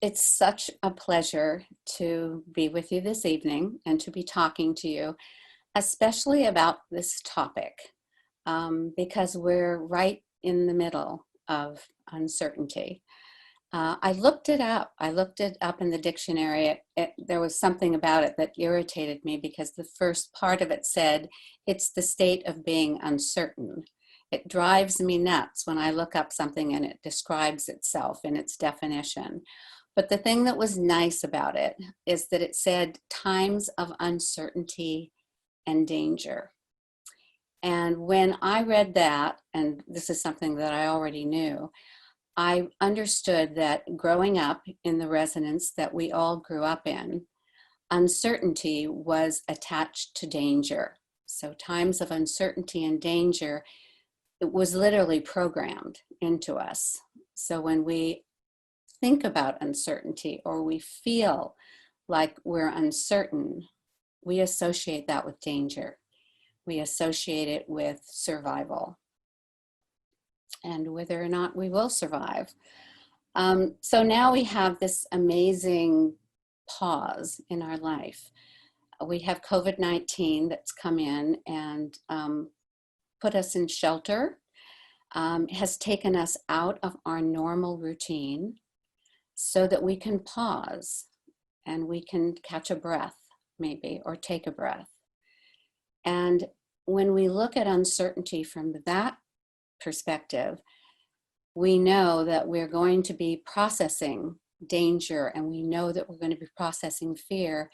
It's such a pleasure to be with you this evening and to be talking to you, especially about this topic, because we're right in the middle of uncertainty. I looked it up. I looked it up in the dictionary. There was something about it that irritated me because the first part of it said, it's the state of being uncertain. It drives me nuts when I look up something and it describes itself in its definition. But the thing that was nice about it is that it said times of uncertainty and danger. And when I read that, and this is something that I already knew, I understood that growing up in the resonance that we all grew up in, uncertainty was attached to danger. So times of uncertainty and danger, it was literally programmed into us. So when we think about uncertainty or we feel like we're uncertain, we associate that with danger. We associate it with survival and whether or not we will survive. So now we have this amazing pause in our life. We have COVID-19 that's come in and put us in shelter, has taken us out of our normal routine so that we can pause and we can catch a breath maybe, or take a breath. And when we look at uncertainty from that perspective, we know that we're going to be processing danger and we know that we're going to be processing fear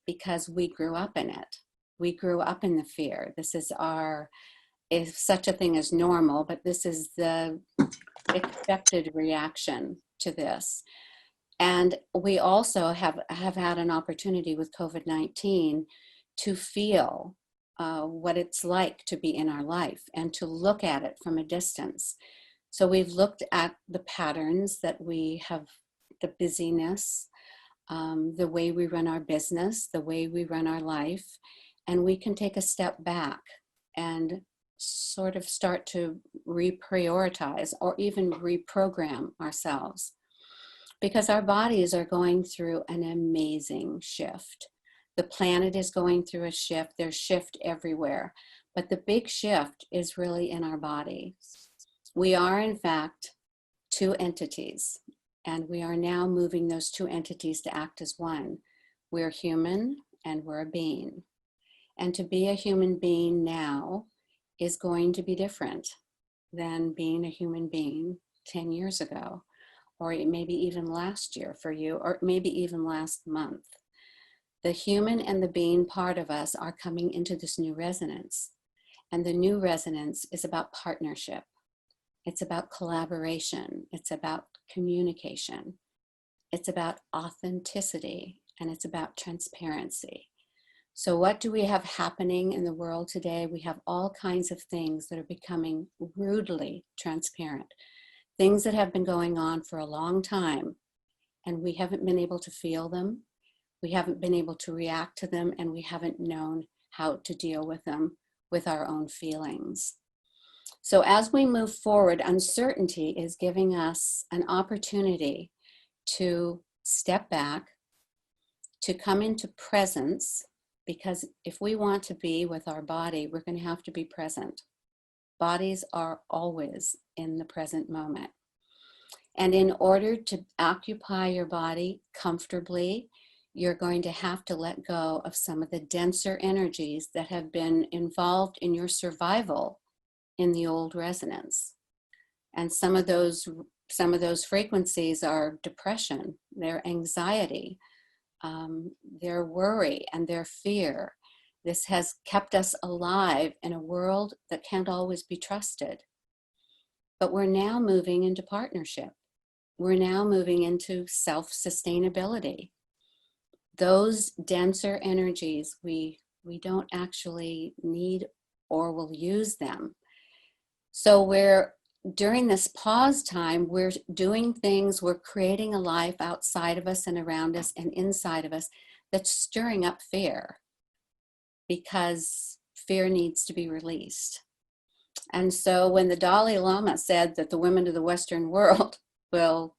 because we grew up in it. We grew up in the fear. This is if such a thing as normal, but this is the expected reaction to this. And we also have had an opportunity with COVID-19 to feel what it's like to be in our life and to look at it from a distance. So we've looked at the patterns that we have, the busyness, the way we run our business, the way we run our life, and we can take a step back and sort of start to reprioritize or even reprogram ourselves. Because our bodies are going through an amazing shift. The planet is going through a shift. There's shift everywhere. But the big shift is really in our bodies. We are, in fact, two entities. And we are now moving those two entities to act as one. We're human and we're a being. And to be a human being now is going to be different than being a human being 10 years ago. Or maybe even last year for you, or maybe even last month. The human and the being part of us are coming into this new resonance. And the new resonance is about partnership. It's about collaboration. It's about communication. It's about authenticity, and it's about transparency. So what do we have happening in the world today? We have all kinds of things that are becoming rudely transparent. Things that have been going on for a long time, and we haven't been able to feel them, we haven't been able to react to them, and we haven't known how to deal with them with our own feelings. So as we move forward, uncertainty is giving us an opportunity to step back, to come into presence, because if we want to be with our body, we're going to have to be present. Bodies are always in the present moment. And in order to occupy your body comfortably, you're going to have to let go of some of the denser energies that have been involved in your survival in the old resonance. And some of those frequencies are depression, their anxiety, their worry, and their fear. This has kept us alive in a world that can't always be trusted. But we're now moving into partnership. We're now moving into self-sustainability. Those denser energies, we don't actually need or will use them. So during this pause time, we're doing things, we're creating a life outside of us and around us and inside of us that's stirring up fear, because fear needs to be released. And so when the Dalai Lama said that the women of the Western world will,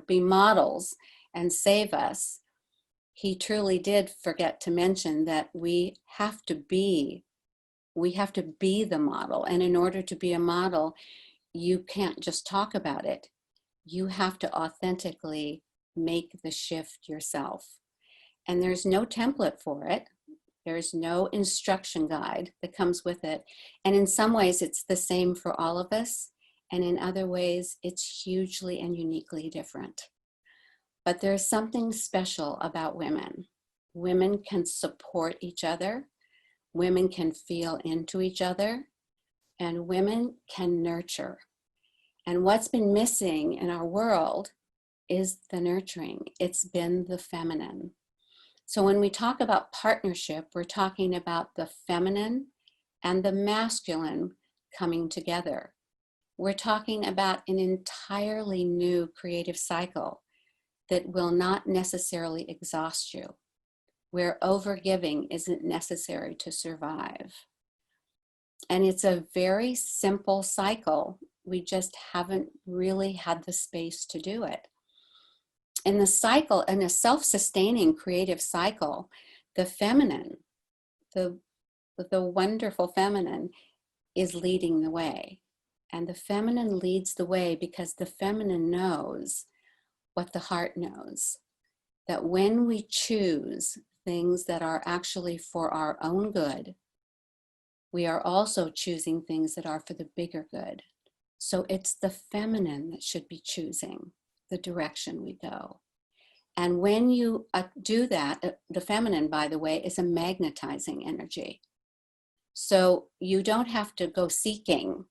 be models and save us, he truly did forget to mention that we have to be the model. And in order to be a model, you can't just talk about it. You have to authentically make the shift yourself. And there's no template for it. There's no instruction guide that comes with it. And in some ways, it's the same for all of us. And in other ways, it's hugely and uniquely different. But there's something special about women. Women can support each other. Women can feel into each other. And women can nurture. And what's been missing in our world is the nurturing. It's been the feminine. So when we talk about partnership, we're talking about the feminine and the masculine coming together. We're talking about an entirely new creative cycle that will not necessarily exhaust you, where overgiving isn't necessary to survive. And it's a very simple cycle. We just haven't really had the space to do it. In the cycle, in a self-sustaining creative cycle, the feminine, the wonderful feminine, is leading the way. And the feminine leads the way because the feminine knows what the heart knows. That when we choose things that are actually for our own good, we are also choosing things that are for the bigger good. So it's the feminine that should be choosing the direction we go. And when you do that, the feminine, by the way, is a magnetizing energy. So you don't have to go seeking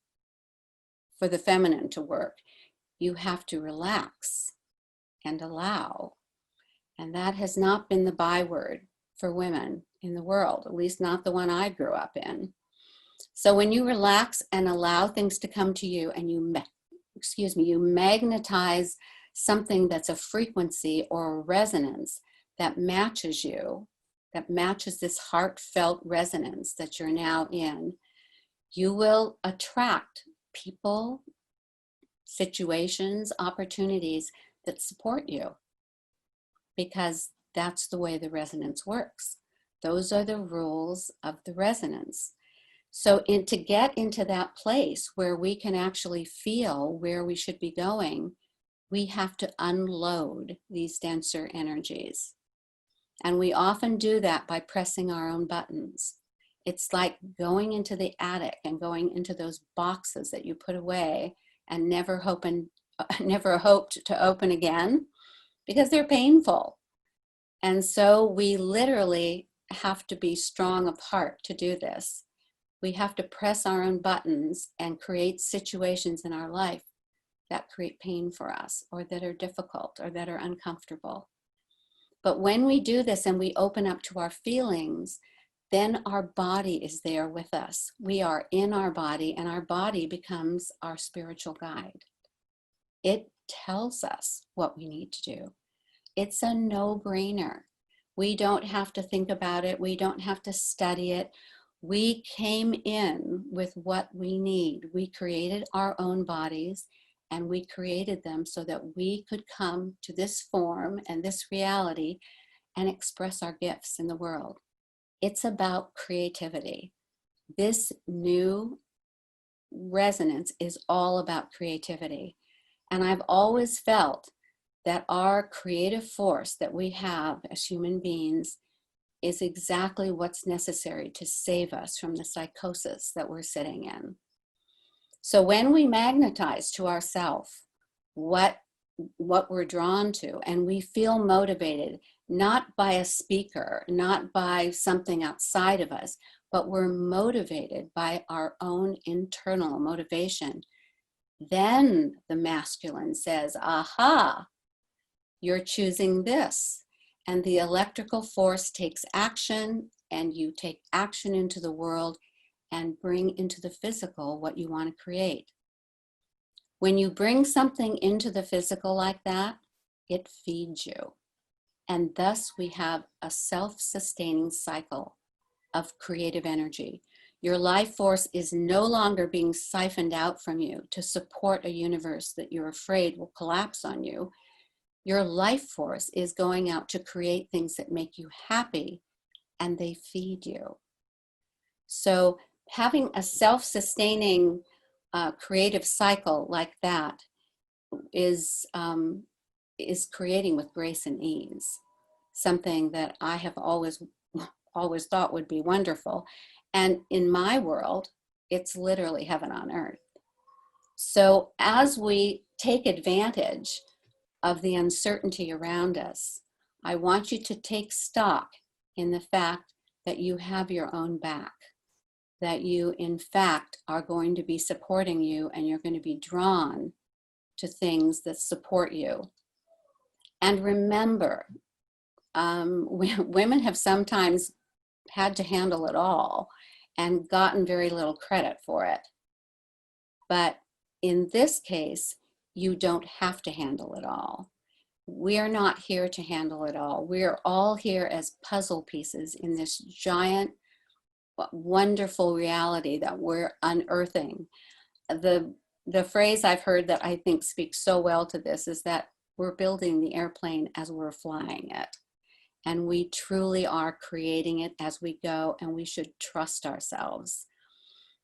for the feminine to work. You have to relax and allow. And that has not been the byword for women in the world, at least not the one I grew up in. So when you relax and allow things to come to you and you magnetize something that's a frequency or a resonance that matches you, that matches this heartfelt resonance that you're now in, you will attract people, situations, opportunities that support you, because that's the way the resonance works. Those are the rules of the resonance. So to get into that place where we can actually feel where we should be going, we have to unload these denser energies. And we often do that by pressing our own buttons. It's like going into the attic and going into those boxes that you put away and never hoped to open again because they're painful. And so we literally have to be strong of heart to do this. We have to press our own buttons and create situations in our life that create pain for us, or that are difficult, or that are uncomfortable. But when we do this and we open up to our feelings, then our body is there with us. We are in our body, and our body becomes our spiritual guide. It tells us what we need to do. It's a no-brainer. We don't have to think about it. We don't have to study it. We came in with what we need. We created our own bodies, and we created them so that we could come to this form and this reality and express our gifts in the world. It's about creativity. This new resonance is all about creativity. And I've always felt that our creative force that we have as human beings is exactly what's necessary to save us from the psychosis that we're sitting in. So when we magnetize to ourselves what we're drawn to, and we feel motivated, not by a speaker, not by something outside of us, but we're motivated by our own internal motivation, then the masculine says, aha, you're choosing this. And the electrical force takes action, and you take action into the world and bring into the physical what you want to create. When you bring something into the physical like that, it feeds you. And thus we have a self-sustaining cycle of creative energy. Your life force is no longer being siphoned out from you to support a universe that you're afraid will collapse on you. Your life force is going out to create things that make you happy, and they feed you. So having a self-sustaining creative cycle like that is creating with grace and ease, something that I have always thought would be wonderful. And in my world, it's literally heaven on earth. So as we take advantage of the uncertainty around us, I want you to take stock in the fact that you have your own back, that you in fact are going to be supporting you, and you're going to be drawn to things that support you. And remember, women have sometimes had to handle it all and gotten very little credit for it. But in this case, you don't have to handle it all. We're not here to handle it all. We're all here as puzzle pieces in this giant, wonderful reality that we're unearthing. The phrase I've heard that I think speaks so well to this is that we're building the airplane as we're flying it. And we truly are creating it as we go, and we should trust ourselves.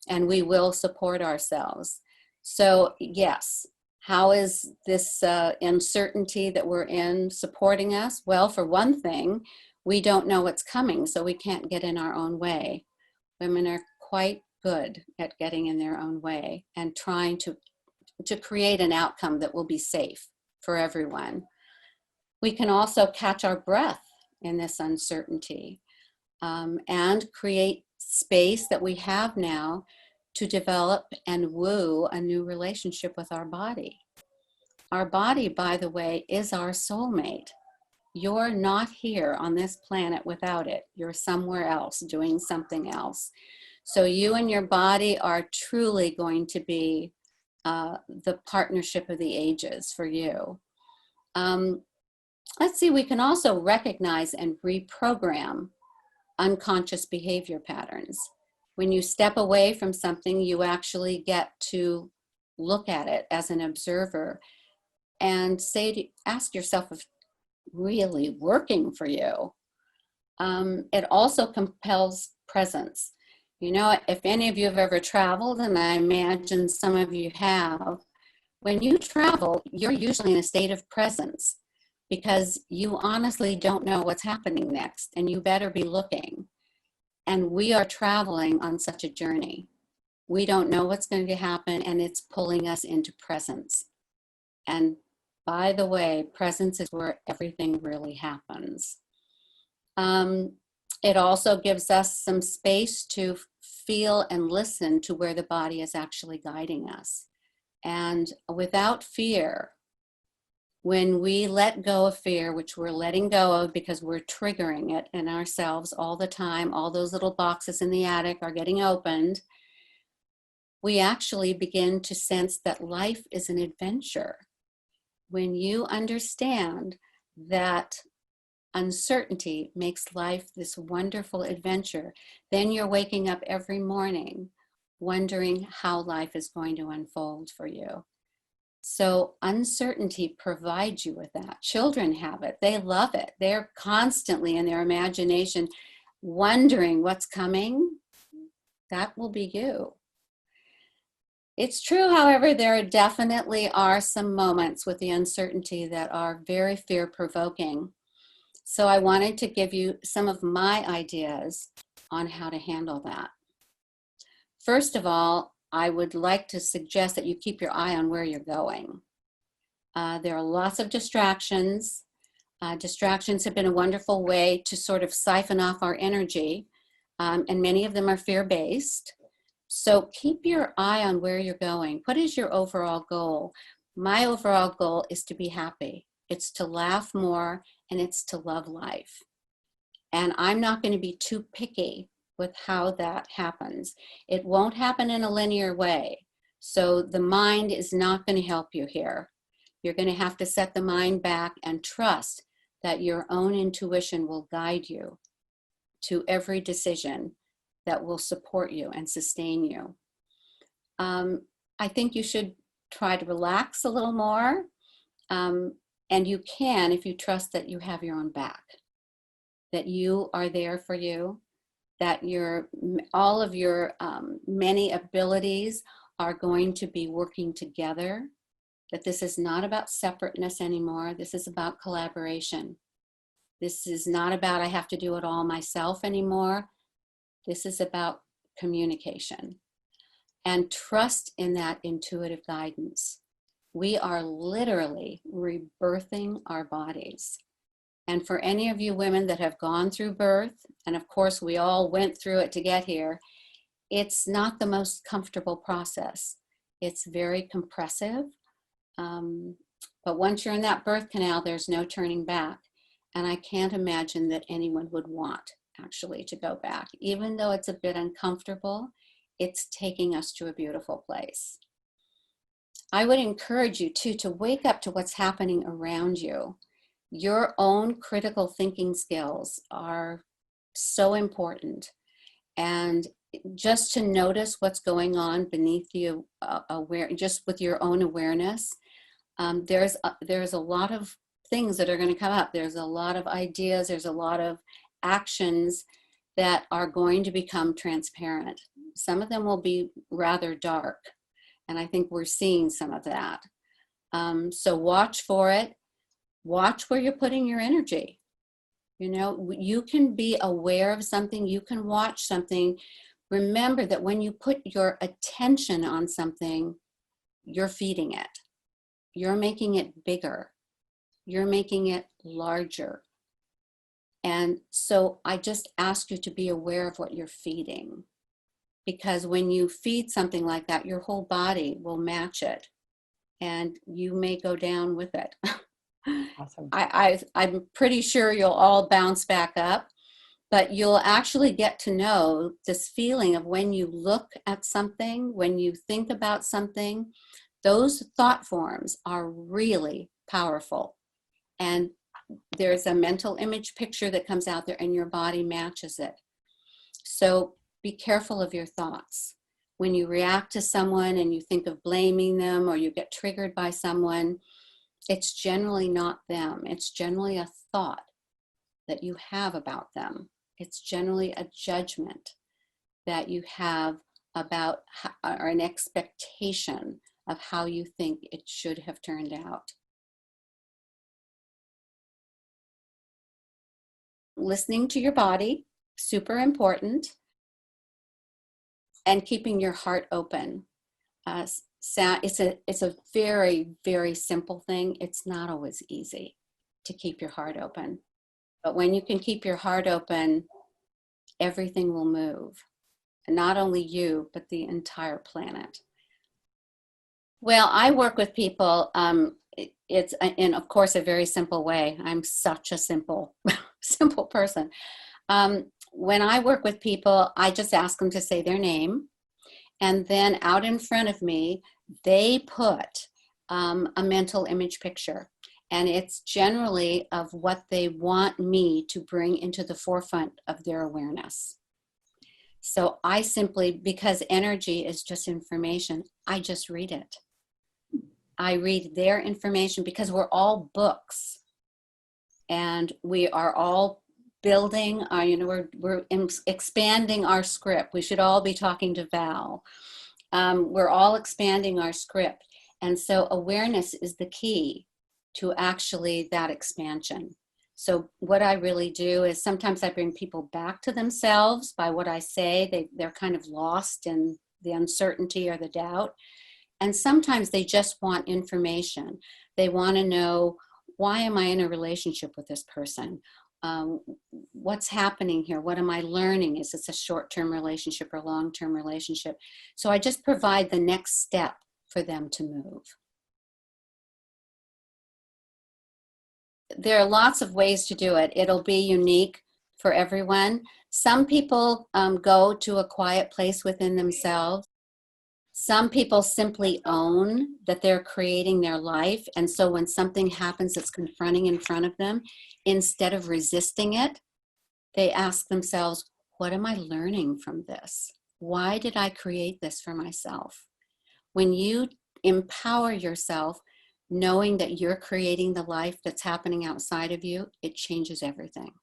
And we will support ourselves. So yes, how is this uncertainty that we're in supporting us? Well, for one thing, we don't know what's coming, so we can't get in our own way. Women are quite good at getting in their own way and trying to create an outcome that will be safe for everyone. We can also catch our breath in this uncertainty and create space that we have now to develop and woo a new relationship with our body. Our body, by the way, is our soulmate. You're not here on this planet without it. You're somewhere else doing something else. So you and your body are truly going to be the partnership of the ages for you. Let's see, we can also recognize and reprogram unconscious behavior patterns. When you step away from something, you actually get to look at it as an observer and ask yourself if it's really working for you. It also compels presence. You know, if any of you have ever traveled, and I imagine some of you have, when you travel, you're usually in a state of presence because you honestly don't know what's happening next, and you better be looking. And we are traveling on such a journey. We don't know what's going to happen, and it's pulling us into presence. And by the way, presence is where everything really happens. It also gives us some space to feel and listen to where the body is actually guiding us. And without fear, when we let go of fear, which we're letting go of because we're triggering it in ourselves all the time, all those little boxes in the attic are getting opened, we actually begin to sense that life is an adventure. When you understand that uncertainty makes life this wonderful adventure, then you're waking up every morning wondering how life is going to unfold for you. So uncertainty provides you with that. Children have it. They love it. They're constantly in their imagination wondering what's coming. That will be you. It's true, however, there definitely are some moments with the uncertainty that are very fear-provoking. So I wanted to give you some of my ideas on how to handle that. First of all, I would like to suggest that you keep your eye on where you're going. There are lots of distractions. Distractions have been a wonderful way to sort of siphon off our energy, and many of them are fear-based. So keep your eye on where you're going. What is your overall goal? My overall goal is to be happy. It's to laugh more, and it's to love life. And I'm not going to be too picky with how that happens. It won't happen in a linear way. So the mind is not going to help you here. You're going to have to set the mind back and trust that your own intuition will guide you to every decision that will support you and sustain you. I think you should try to relax a little more. And you can if you trust that you have your own back, that you are there for you, that all of your many abilities are going to be working together, that this is not about separateness anymore. This is about collaboration. This is not about I have to do it all myself anymore. This is about communication and trust in that intuitive guidance. We are literally rebirthing our bodies. And for any of you women that have gone through birth, and of course we all went through it to get here, it's not the most comfortable process. It's very compressive. But once you're in that birth canal, there's no turning back. And I can't imagine that anyone would want actually to go back. Even though it's a bit uncomfortable, it's taking us to a beautiful place. I would encourage you too to wake up to what's happening around you. Your own critical thinking skills are so important. And just to notice what's going on beneath you, just with your own awareness, there's a lot of things that are going to come up. There's a lot of ideas. There's a lot of actions that are going to become transparent. Some of them will be rather dark. And I think we're seeing some of that. So watch for it. Watch where you're putting your energy. You know, you can be aware of something. You can watch something. Remember that when you put your attention on something, you're feeding it. You're making it bigger. You're making it larger. And so I just ask you to be aware of what you're feeding. Because when you feed something like that, your whole body will match it. And you may go down with it. Awesome. I'm pretty sure you'll all bounce back up. But you'll actually get to know this feeling of when you look at something, when you think about something, those thought forms are really powerful. And there's a mental image picture that comes out there and your body matches it. So be careful of your thoughts. When you react to someone and you think of blaming them or you get triggered by someone, it's generally not them. It's generally a thought that you have about them. It's generally a judgment that you have about or an expectation of how you think it should have turned out. Listening to your body, super important, and keeping your heart open. It's a very, very simple thing. It's not always easy to keep your heart open. But when you can keep your heart open, everything will move. And not only you, but the entire planet. Well, I work with people. It's in, of course, a very simple way. I'm such a simple person. When I work with people, I just ask them to say their name. And then out in front of me, they put a mental image picture. And it's generally of what they want me to bring into the forefront of their awareness. So I simply, because energy is just information, I just read it. I read their information because we're all books. And we are all building, we're expanding our script. We should all be talking to Val. We're all expanding our script. And so awareness is the key to actually that expansion. So what I really do is sometimes I bring people back to themselves by what I say. They're kind of lost in the uncertainty or the doubt. And sometimes they just want information. They want to know, why am I in a relationship with this person? What's happening here? What am I learning? Is this a short-term relationship or long-term relationship? So I just provide the next step for them to move. There are lots of ways to do it. It'll be unique for everyone. Some people go to a quiet place within themselves. Some people simply own that they're creating their life. And so when something happens that's confronting in front of them, instead of resisting it, they ask themselves, what am I learning from this? Why did I create this for myself? When you empower yourself, knowing that you're creating the life that's happening outside of you, it changes everything.